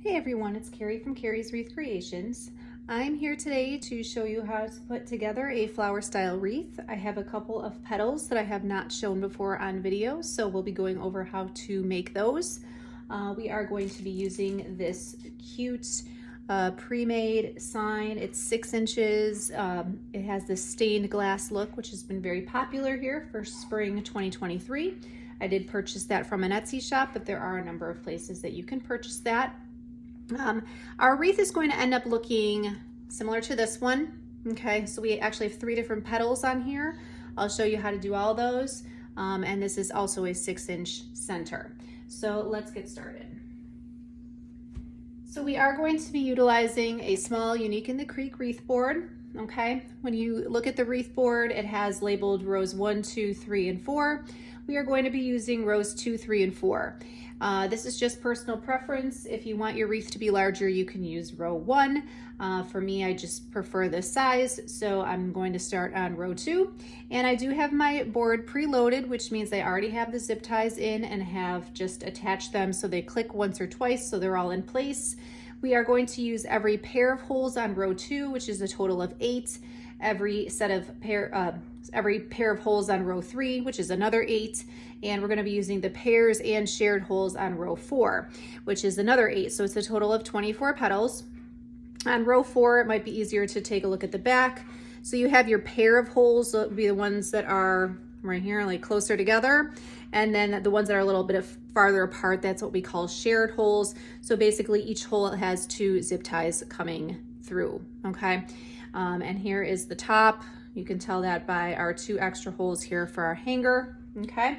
Hey everyone, it's Carrie from Carrie's Wreath Creations. I'm here today to show you how to put together a flower style wreath. I have a couple of petals that I have not shown before on video, so we'll be going over how to make those. We are going to be using this cute pre-made sign. It's 6 inches. It has this stained glass look, which has been very popular here for spring 2023. I did purchase that from an Etsy shop, but there are a number of places that you can purchase that. Our wreath is going to end up looking similar to this one. Okay, so we actually have 3 different petals on here. I'll show you how to do all those. And this is also a 6-inch center. So let's get started. So we are going to be utilizing a small Unique in the Creek wreath board. Okay, when you look at the wreath board, it has labeled rows 1, 2, 3, and 4. We are going to be using rows 2, 3, and 4. This is just personal preference. If you want your wreath to be larger, you can use row 1. For me, I just prefer this size, so I'm going to start on row 2. And I do have my board preloaded, which means I already have the zip ties in and have just attached them so they click once or twice so they're all in place. We are going to use every pair of holes on row 2, which is a total of 8. Every pair of holes on row 3, which is another 8, and we're going to be using the pairs and shared holes on row 4, which is another 8, so it's a total of 24 petals. On row 4, it might be easier to take a look at the back. So you have your pair of holes, so it would be the ones that are right here, like closer together, and then the ones that are a little bit farther apart, that's what we call shared holes. So basically each hole has 2 zip ties coming through, okay? And here is the top. You can tell that by our 2 extra holes here for our hanger, okay?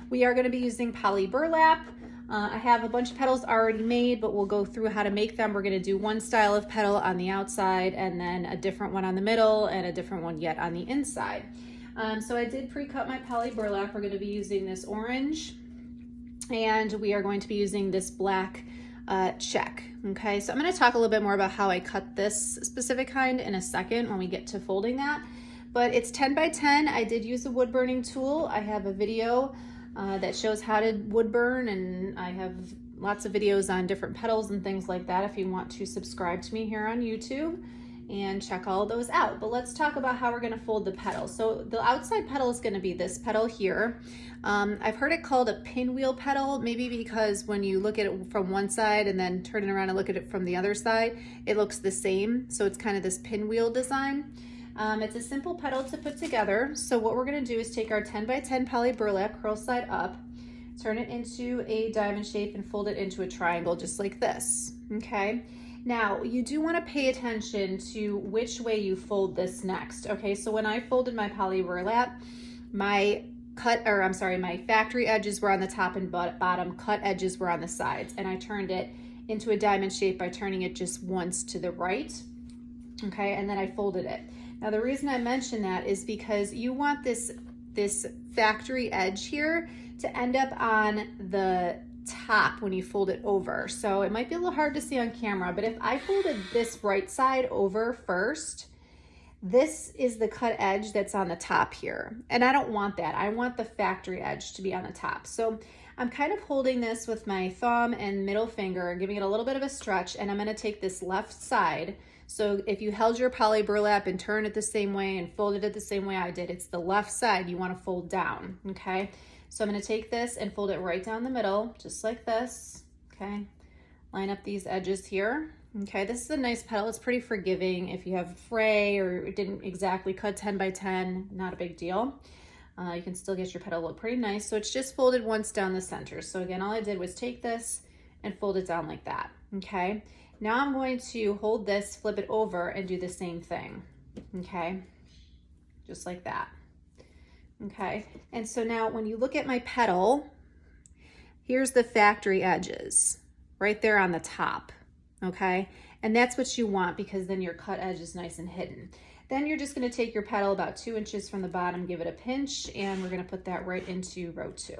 We are gonna be using poly burlap. I have a bunch of petals already made, but we'll go through how to make them. We're gonna do one style of petal on the outside and then a different one on the middle and a different one yet on the inside. So I did pre-cut my poly burlap. We're gonna be using this orange and we are going to be using this black check. Okay, so I'm going to talk a little bit more about how I cut this specific kind in a second when we get to folding that. But it's 10 by 10. I did use a wood burning tool. I have a video that shows how to wood burn, and I have lots of videos on different petals and things like that if you want to subscribe to me here on YouTube and check all of those out. But let's talk about how we're going to fold the petal. So the outside petal is going to be this petal here. I've heard it called a pinwheel petal, maybe because when you look at it from one side and then turn it around and look at it from the other side, it looks the same. So it's kind of this pinwheel design. It's a simple petal to put together. So what we're going to do is take our 10 by 10 poly burlap, curl side up, turn it into a diamond shape and fold it into a triangle just like this, okay? Now, you do want to pay attention to which way you fold this next, okay? So when I folded my poly burlap, my factory edges were on the top and bottom, cut edges were on the sides, and I turned it into a diamond shape by turning it just once to the right, okay? And then I folded it. Now, the reason I mention that is because you want this factory edge here to end up on the top when you fold it over. So it might be a little hard to see on camera, but if I folded this right side over first, this is the cut edge that's on the top here. And I don't want that. I want the factory edge to be on the top. So I'm kind of holding this with my thumb and middle finger and giving it a little bit of a stretch, and I'm going to take this left side. So if you held your poly burlap and turned it the same way and folded it the same way I did, it's the left side you want to fold down, okay? So I'm going to take this and fold it right down the middle, just like this, okay? Line up these edges here, okay? This is a nice petal. It's pretty forgiving. If you have fray or it didn't exactly cut 10 by 10, not a big deal. You can still get your petal look pretty nice. So it's just folded once down the center. So again, all I did was take this and fold it down like that, okay? Now I'm going to hold this, flip it over, and do the same thing, okay? Just like that. Okay, and so now when you look at my petal, here's the factory edges right there on the top, okay? And that's what you want because then your cut edge is nice and hidden. Then you're just gonna take your petal about 2 inches from the bottom, give it a pinch, and we're gonna put that right into row 2,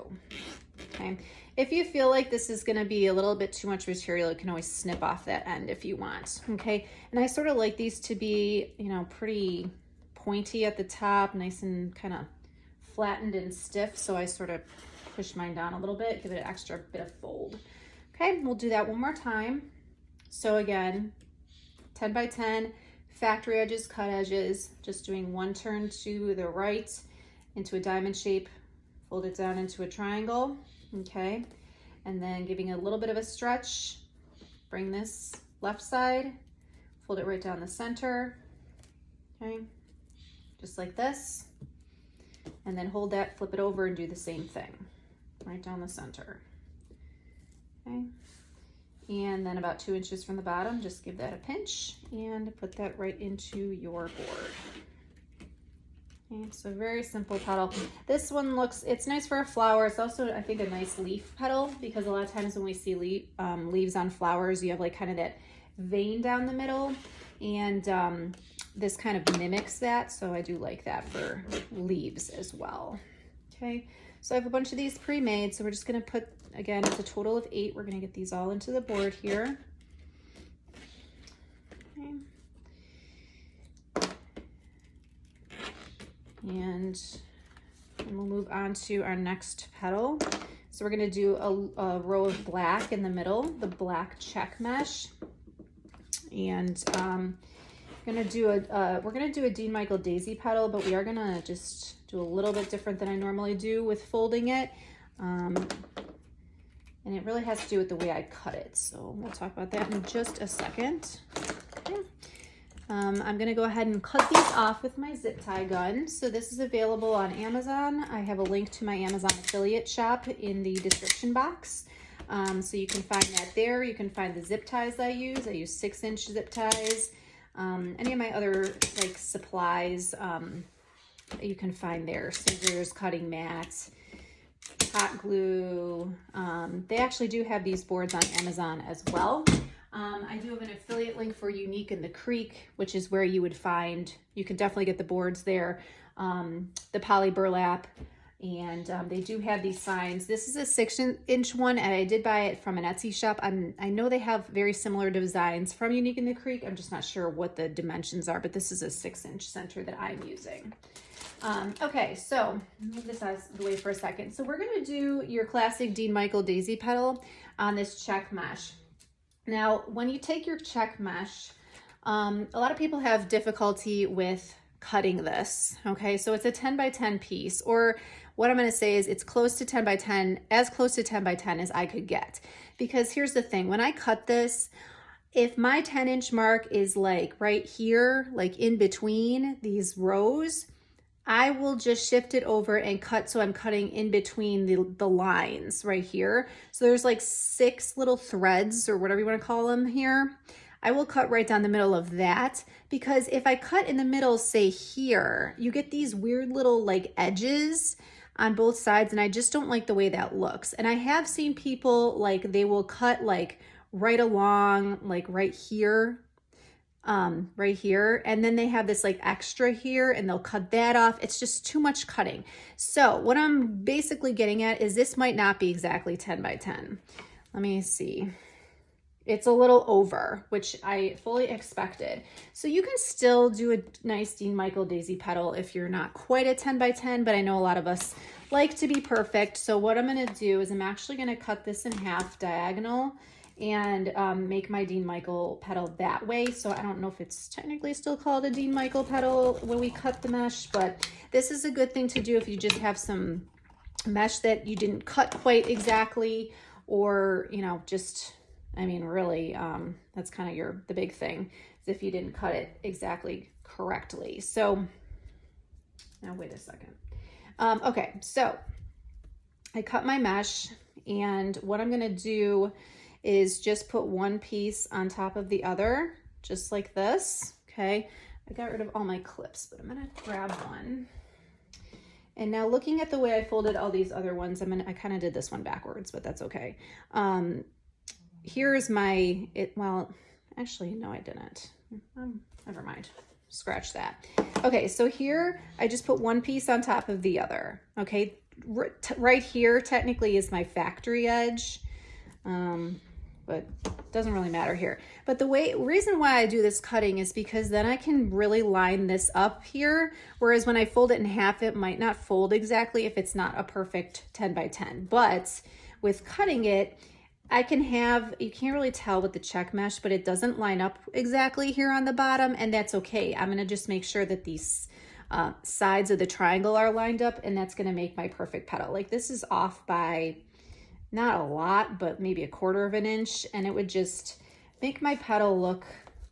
okay? If you feel like this is gonna be a little bit too much material, you can always snip off that end if you want, okay? And I sort of like these to be, you know, pretty pointy at the top, nice and kind of flattened and stiff, so I sort of push mine down a little bit, give it an extra bit of fold. Okay, we'll do that one more time. So again, 10 by 10, factory edges, cut edges, just doing one turn to the right into a diamond shape, fold it down into a triangle, okay? And then giving a little bit of a stretch, bring this left side, fold it right down the center, okay? Just like this. And then hold that, flip it over and do the same thing, right down the center, okay? And then about 2 inches from the bottom, just give that a pinch and put that right into your board. Okay, so very simple petal. This one looks, it's nice for a flower. It's also, I think, a nice leaf petal, because a lot of times when we see leaves on flowers, you have like kind of that vein down the middle, and this kind of mimics that. So I do like that for leaves as well. Okay, so I have a bunch of these pre-made. So we're just gonna put, again, it's a total of 8. We're gonna get these all into the board here. Okay. And we'll move on to our next petal. So we're gonna do a row of black in the middle, the black check mesh. And we're gonna do a Dean Michael daisy petal, but we are gonna just do a little bit different than I normally do with folding it. And it really has to do with the way I cut it. So we'll talk about that in just a second. Okay. I'm gonna go ahead and cut these off with my zip tie gun. So this is available on Amazon. I have a link to my Amazon affiliate shop in the description box. So you can find that there. You can find the zip ties I use. I use 6-inch zip ties. Any of my other like supplies, you can find there. Scissors, cutting mats, hot glue. They actually do have these boards on Amazon as well. I do have an affiliate link for Unique in the Creek, which is where you would find, you can definitely get the boards there, the poly burlap, and they do have these signs. This is a 6-inch one, and I did buy it from an Etsy shop. I know they have very similar designs from Unique in the Creek. I'm just not sure what the dimensions are, but this is a 6-inch center that I'm using. Okay, so move this out of the way for a second. So we're gonna do your classic Dean Michael daisy petal on this check mesh. Now, when you take your check mesh, a lot of people have difficulty with cutting this, okay? So it's a 10 by 10 piece, or what I'm gonna say is it's close to 10 by 10, as close to 10 by 10 as I could get. Because here's the thing, when I cut this, if my 10-inch mark is like right here, like in between these rows, I will just shift it over and cut, so I'm cutting in between the lines right here. So there's like 6 little threads, or whatever you want to call them here. I will cut right down the middle of that, because if I cut in the middle, say here, you get these weird little like edges on both sides, and I just don't like the way that looks. And I have seen people, like, they will cut like right along, like right here, and then they have this like extra here, and they'll cut that off. It's just too much cutting. So what I'm basically getting at is this might not be exactly 10 by 10. Let me see. It's a little over, which I fully expected. So you can still do a nice Dean Michael daisy petal if you're not quite at 10 by 10, but I know a lot of us like to be perfect. So what I'm gonna do is I'm actually gonna cut this in half diagonal and make my Dean Michael petal that way. So I don't know if it's technically still called a Dean Michael petal when we cut the mesh, but this is a good thing to do if you just have some mesh that you didn't cut quite exactly, or, you know, just, I mean, really, that's kind of the big thing, is if you didn't cut it exactly correctly. So now wait a second. Okay, so I cut my mesh, and what I'm gonna do is just put one piece on top of the other, just like this, okay? I got rid of all my clips, but I'm gonna grab one. And now looking at the way I folded all these other ones, I kind of did this one backwards, but that's okay. Here's my, well, actually, no, I didn't. Never mind, scratch that. Okay, so here, I just put one piece on top of the other, okay? Right here, technically, is my factory edge. But it doesn't really matter here. But the reason why I do this cutting is because then I can really line this up here, whereas when I fold it in half, it might not fold exactly if it's not a perfect 10 by 10. But with cutting it, I can have, you can't really tell with the check mesh, but it doesn't line up exactly here on the bottom, and that's okay. I'm gonna just make sure that these sides of the triangle are lined up, and that's gonna make my perfect petal. Like this is off by not a lot, but maybe 1/4 of an inch, and it would just make my petal look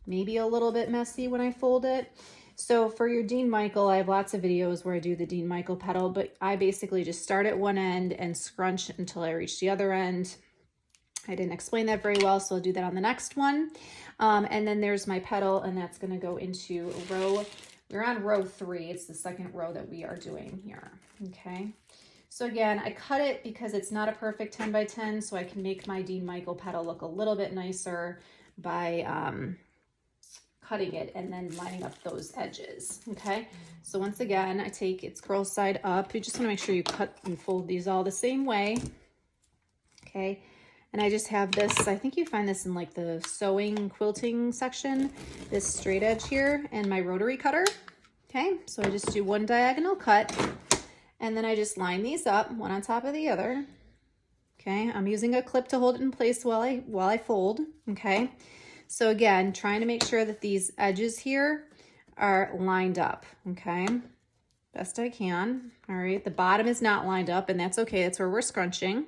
maybe a little bit messy when I fold it. So for your Dean Michael, I have lots of videos where I do the Dean Michael petal, but I basically just start at one end and scrunch until I reach the other end. I didn't explain that very well, so I'll do that on the next one. And then there's my petal, and that's gonna go into we're on row 3. It's the second row that we are doing here, okay? So again, I cut it because it's not a perfect 10 by 10, so I can make my Dean Michael petal look a little bit nicer by cutting it and then lining up those edges, okay? So once again, I take its curl side up. You just wanna make sure you cut and fold these all the same way, okay? And I just have this, I think you find this in like the sewing quilting section, this straight edge here and my rotary cutter, okay? So I just do one diagonal cut and then I just line these up one on top of the other, okay? I'm using a clip to hold it in place while I fold, okay? So again, trying to make sure that these edges here are lined up, okay? Best I can, all right? The bottom is not lined up, and that's okay. That's where we're scrunching,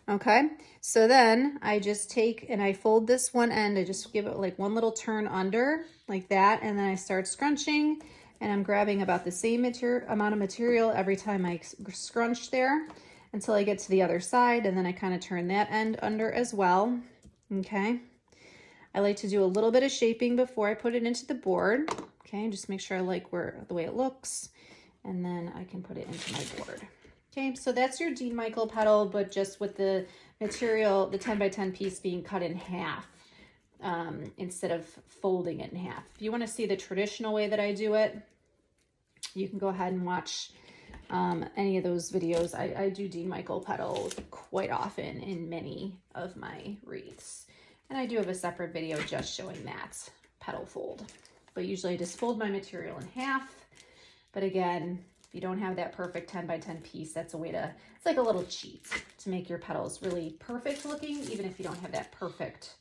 okay? So then I just take and I fold this one end. I just give it like one little turn under, like that, and then I start scrunching, and I'm grabbing about the same amount of material every time I scrunch there until I get to the other side, and then I kind of turn that end under as well, okay? I like to do a little bit of shaping before I put it into the board, okay? Just make sure I like the way it looks, and then I can put it into my board. Okay, so that's your Dean Michael petal, but just with the material, the 10 by 10 piece being cut in half instead of folding it in half. If you want to see the traditional way that I do it, you can go ahead and watch any of those videos. I do Dean Michael petals quite often in many of my wreaths. And I do have a separate video just showing that petal fold. But usually I just fold my material in half. But again, if you don't have that perfect 10 by 10 piece, that's a way to, it's like a little cheat to make your petals really perfect looking, even if you don't have that perfect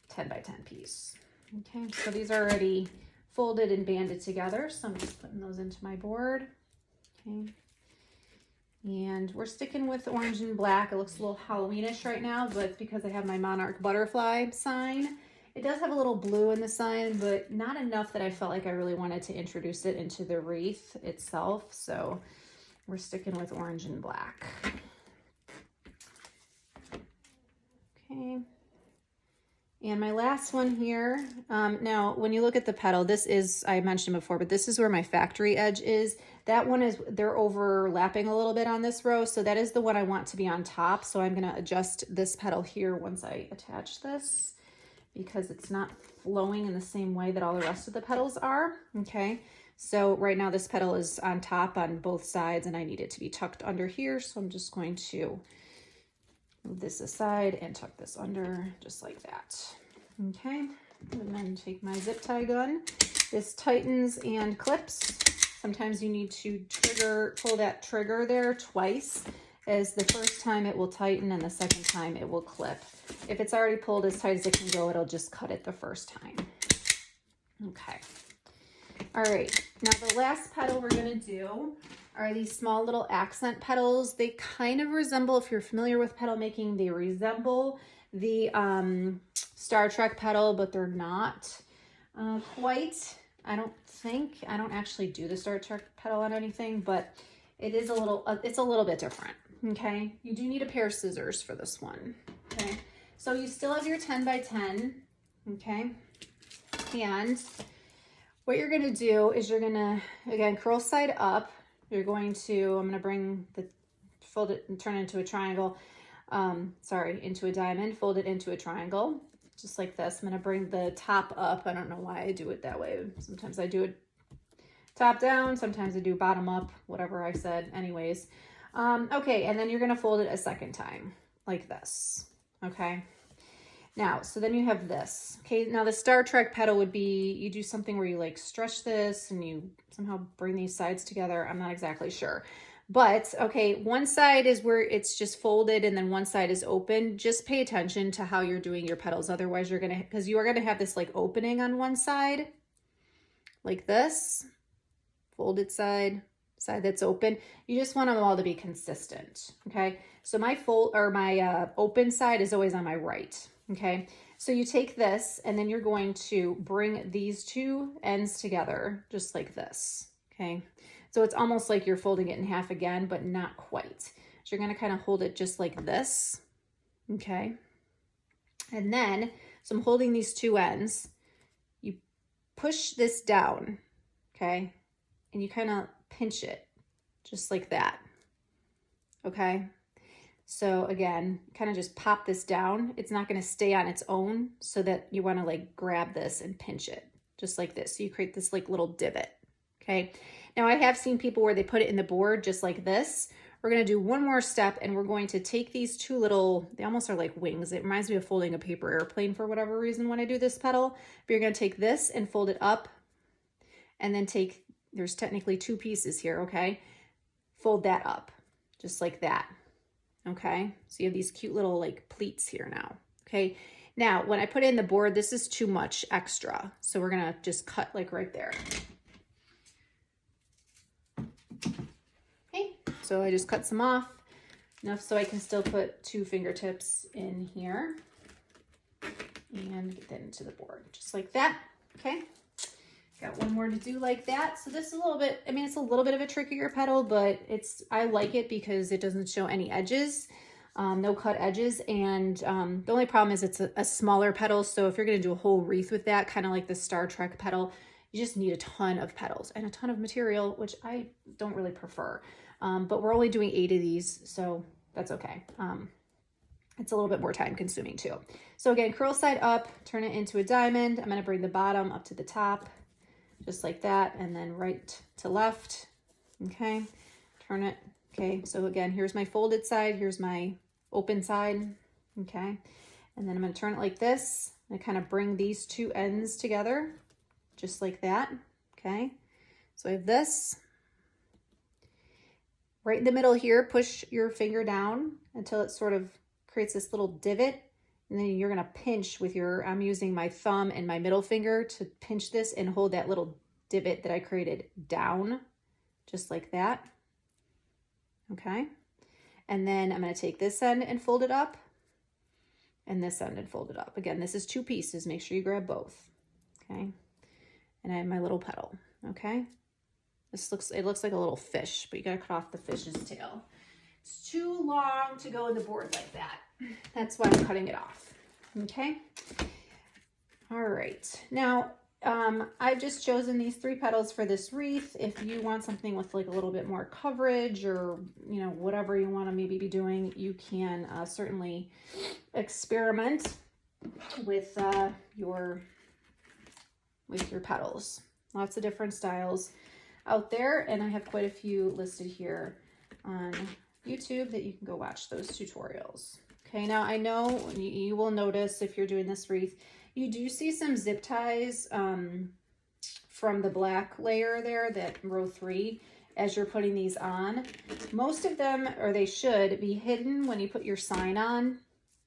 10 by 10 piece. Okay, so these are already folded and banded together. So I'm just putting those into my board. Okay. And we're sticking with orange and black. It looks a little Halloweenish right now, but it's because I have my monarch butterfly sign. It does have a little blue in the sign, but not enough that I felt like I really wanted to introduce it into the wreath itself. So we're sticking with orange and black. Okay. And my last one here, now when you look at the petal, this is, I mentioned before, but this is where my factory edge is. That one is, they're overlapping a little bit on this row, so that is the one I want to be on top. So I'm gonna adjust this petal here once I attach this, because it's not flowing in the same way that all the rest of the petals are, okay? So right now this petal is on top on both sides, and I need it to be tucked under here, so I'm just going to move this aside and tuck this under just like that, okay? And then take my zip tie gun. This tightens and clips. Sometimes you need to pull that trigger there twice, as the first time it will tighten and the second time it will clip. If it's already pulled as tight as it can go, it'll just cut it the first time. Okay. All right, now the last petal we're gonna do are these small little accent petals. They kind of resemble, if you're familiar with petal making, they resemble the Star Trek petal, but they're not quite. I don't actually do the Star Trek petal on anything, but it is it's a little bit different, okay? You do need a pair of scissors for this one, okay? So you still have your 10 by 10, okay? And what you're gonna do is you're gonna, again, curl side up. You're going to, I'm gonna bring fold it and turn it into a triangle, into a diamond, fold it into a triangle, just like this. I'm gonna bring the top up. I don't know why I do it that way. Sometimes I do it top down, sometimes I do bottom up, whatever I said, anyways. Okay, and then you're gonna fold it a second time, like this, okay? Now, so then you have this, okay? Now the Star Trek petal would be, you do something where you like stretch this and you somehow bring these sides together. I'm not exactly sure, But okay, one side is where it's just folded and then one side is open. Just pay attention to how you're doing your petals. Otherwise you're gonna, because you are gonna have this like opening on one side, like this, folded side, side that's open. You just want them all to be consistent, okay? So my open side is always on my right, okay? So you take this and then you're going to bring these two ends together just like this, okay? So it's almost like you're folding it in half again, but not quite. So you're gonna kind of hold it just like this, okay? And then, so I'm holding these two ends. You push this down, okay? And you kind of pinch it just like that, okay? So again, kind of just pop this down. It's not gonna stay on its own, so that you wanna like grab this and pinch it just like this. So you create this like little divot, okay? Now I have seen people where they put it in the board just like this. We're gonna do one more step and we're going to take these two little, they almost are like wings. It reminds me of folding a paper airplane for whatever reason when I do this petal. But you're gonna take this and fold it up and then take, there's technically two pieces here, okay? Fold that up just like that, okay? So you have these cute little like pleats here now, okay? Now, when I put it in the board, this is too much extra. So we're gonna just cut like right there. Okay, so I just cut some off, enough so I can still put two fingertips in here and get that into the board, just like that, okay? Got one more to do like that. So this is a little bit, I mean, it's a little bit of a trickier petal, but I like it because it doesn't show any edges, no cut edges. And the only problem is it's a smaller petal. So if you're gonna do a whole wreath with that, kind of like the Star Trek petal, you just need a ton of petals and a ton of material, which I don't really prefer. But we're only doing 8 of these, so that's okay. It's a little bit more time consuming too. So again, curl side up, turn it into a diamond. I'm gonna bring the bottom up to the top, just like that, and then right to left, okay? Turn it, okay? So again, here's my folded side, here's my open side, okay? And then I'm gonna turn it like this, and kind of bring these two ends together, just like that, okay? So I have this. Right in the middle here, push your finger down until it sort of creates this little divot. And then you're gonna pinch with I'm using my thumb and my middle finger to pinch this and hold that little divot that I created down, just like that, okay? And then I'm gonna take this end and fold it up, and this end and fold it up. Again, this is 2 pieces, make sure you grab both, okay? And I have my little petal, okay? It looks like a little fish, but you gotta cut off the fish's tail. It's too long to go in the board like that. That's why I'm cutting it off, okay? All right, now I've just chosen these 3 petals for this wreath. If you want something with like a little bit more coverage or, you know, whatever you wanna maybe be doing, you can certainly experiment with your petals. Lots of different styles out there, and I have quite a few listed here on YouTube that you can go watch those tutorials. Okay, now I know you will notice if you're doing this wreath, you do see some zip ties from the black layer there, that row 3, as you're putting these on. Most of them, or they should, be hidden when you put your sign on,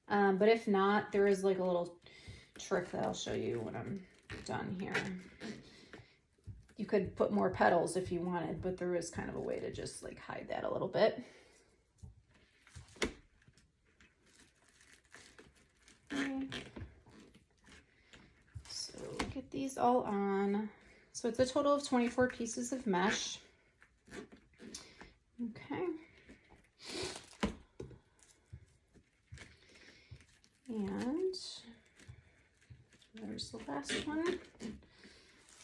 but if not, there is like a little trick that I'll show you when I'm done here. You could put more petals if you wanted, but there is kind of a way to just like hide that a little bit. Okay. So get these all on. So it's a total of 24 pieces of mesh. Okay. And there's the last one.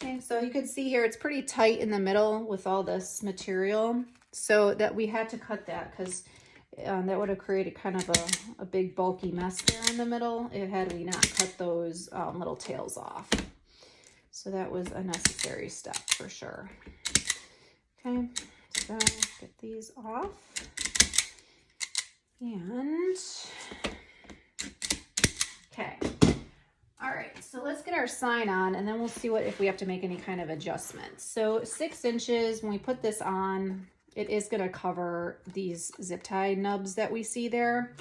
Okay, so you can see here, it's pretty tight in the middle with all this material. So that we had to cut that because that would have created kind of a big bulky mess there in the middle had we not cut those little tails off. So that was a necessary step for sure. Okay, so get these off. And, okay. All right, so let's get our sign on and then we'll see if we have to make any kind of adjustments. So 6 inches, when we put this on, it is going to cover these zip tie nubs that we see there.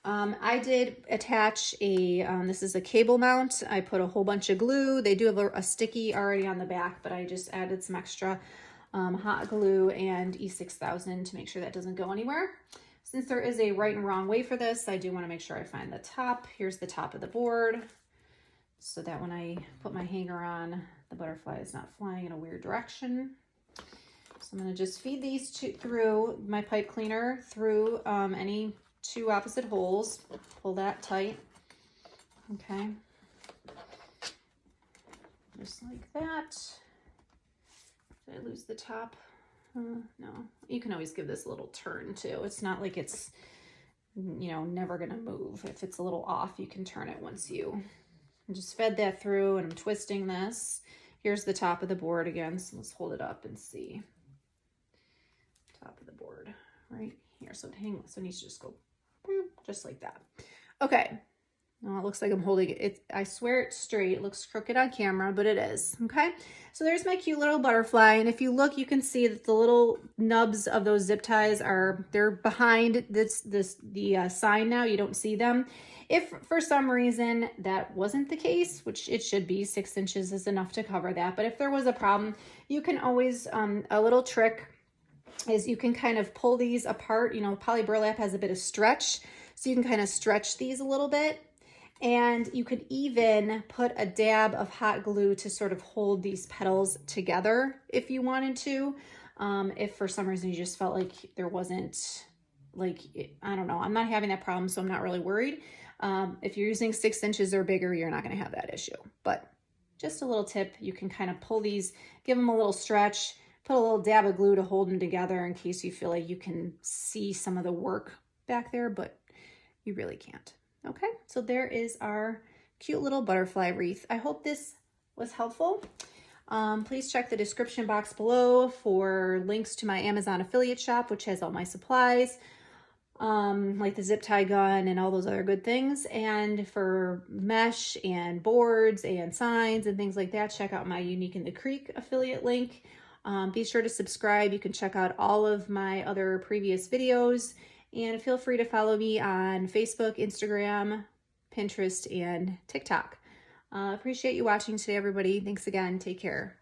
I did attach a, this is a cable mount. I put a whole bunch of glue. They do have a sticky already on the back, but I just added some extra hot glue and E6000 to make sure that doesn't go anywhere. Since there is a right and wrong way for this, I do want to make sure I find the top. Here's the top of the board, so that when I put my hanger on, the butterfly is not flying in a weird direction. So I'm going to just feed these two through my pipe cleaner through any two opposite holes. Pull that tight. Okay. Just like that. Did I lose the top? No. You can always give this a little turn too. It's not like it's, you know, never going to move. If it's a little off, you can turn it once you just fed that through, and I'm twisting this. Here's the top of the board again. So let's hold it up and see. Top of the board right here. So it needs to just go just like that. Okay. Well, it looks like I'm holding it. I swear it's straight. It looks crooked on camera, but it is. Okay. So there's my cute little butterfly. And if you look, you can see that the little nubs of those zip ties they're behind the sign now. You don't see them. If for some reason that wasn't the case, which it should be, 6 inches is enough to cover that. But if there was a problem, you can always, a little trick is you can kind of pull these apart. You know, poly burlap has a bit of stretch, so you can kind of stretch these a little bit. And you could even put a dab of hot glue to sort of hold these petals together if you wanted to. If for some reason you just felt like there wasn't, like, I don't know, I'm not having that problem, so I'm not really worried. If you're using 6 inches or bigger, you're not going to have that issue. But just a little tip, you can kind of pull these, give them a little stretch, put a little dab of glue to hold them together in case you feel like you can see some of the work back there, but you really can't. Okay, so there is our cute little butterfly wreath. I hope this was helpful. Please check the description box below for links to my Amazon affiliate shop, which has all my supplies, like the zip tie gun and all those other good things. And for mesh and boards and signs and things like that, check out my Unique in the Creek affiliate link. Be sure to subscribe. You can check out all of my other previous videos, and feel free to follow me on Facebook, Instagram, Pinterest, and TikTok. Appreciate you watching today, everybody. Thanks again. Take care.